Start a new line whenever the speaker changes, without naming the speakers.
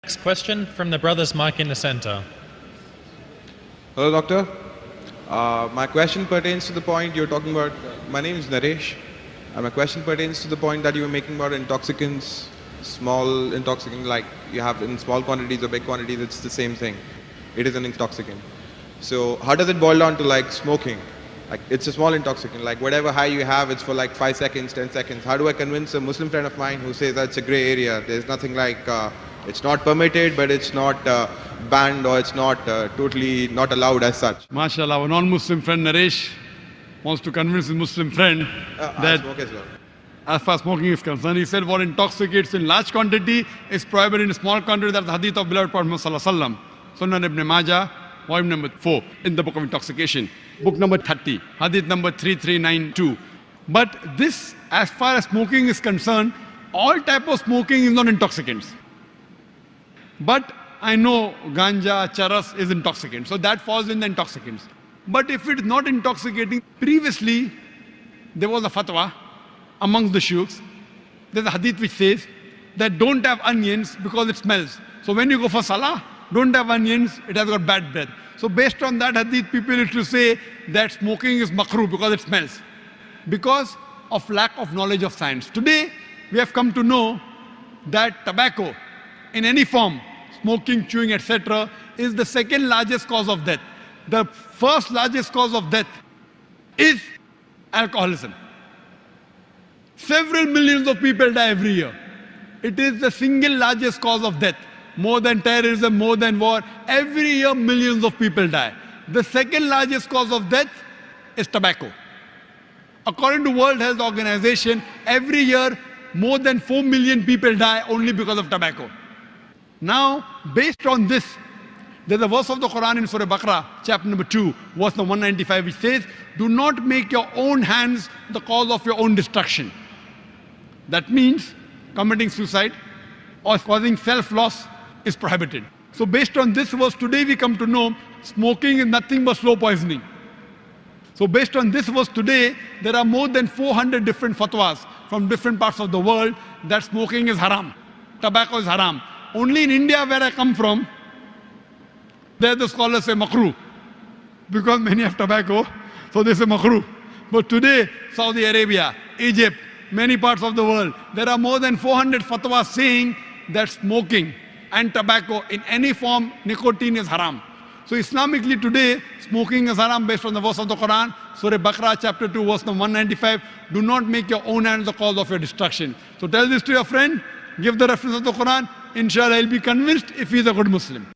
Next question from the brother's mic in the center.
Hello, doctor. My question pertains to the point you're talking about. My name is Naresh. My question pertains to the point that you were making about intoxicants, small intoxicant, like you have in small quantities or big quantities, it's the same thing. It is an intoxicant. So how does it boil down to like smoking? Like it's a small intoxicant, like whatever high you have, it's for like 5 seconds, 10 seconds. How do I convince a Muslim friend of mine who says that's a gray area? There's nothing like, it's not permitted, but it's not banned, or it's not totally not allowed as such.
MashaAllah, our non-Muslim friend Naresh wants to convince his Muslim friend
I
that
smoke as well.
as far as smoking is concerned, he said what intoxicates in large quantity is prohibited in small quantity. That's the hadith of beloved Prophet Sallallahu Alaihi Wasallam. Sunan Ibn Majah, volume number 4 in the book of intoxication. Book number 30, hadith number 3392. But this, as far as smoking is concerned, all type of smoking is not intoxicants. But I know ganja, charas is intoxicant, so that falls in the intoxicants. But if it is not intoxicating, previously there was a fatwa amongst the shuyukhs. There's a hadith which says that don't have onions because it smells. So when you go for salah, don't have onions, it has got bad breath. So based on that hadith, people used to say that smoking is makruh because it smells. Because of lack of knowledge of science. Today, we have come to know that tobacco, in any form, smoking, chewing, etc., is the second largest cause of death. The first largest cause of death is alcoholism. Several millions of people die every year. It is the single largest cause of death. More than terrorism, more than war. Every year, millions of people die. The second largest cause of death is tobacco. According to World Health Organization, every year, more than 4 million people die only because of tobacco. Now, based on this, there's a verse of the Quran in Surah Baqarah, chapter number 2, verse number 195, which says, do not make your own hands the cause of your own destruction. That means committing suicide or causing self-loss is prohibited. So based on this verse, today we come to know smoking is nothing but slow poisoning. So based on this verse today, there are more than 400 different fatwas from different parts of the world that smoking is haram, tobacco is haram. Only in India, where I come from, there the scholars say makruh, because many have tobacco, so they say makruh. But today, Saudi Arabia, Egypt, many parts of the world, there are more than 400 fatwas saying that smoking and tobacco in any form, nicotine is haram. So Islamically today, smoking is haram based on the verse of the Quran, Surah Baqarah chapter 2 verse number 195, do not make your own hands the cause of your destruction. So tell this to your friend, give the reference of the Quran, inshallah he'll be convinced if he's a good Muslim.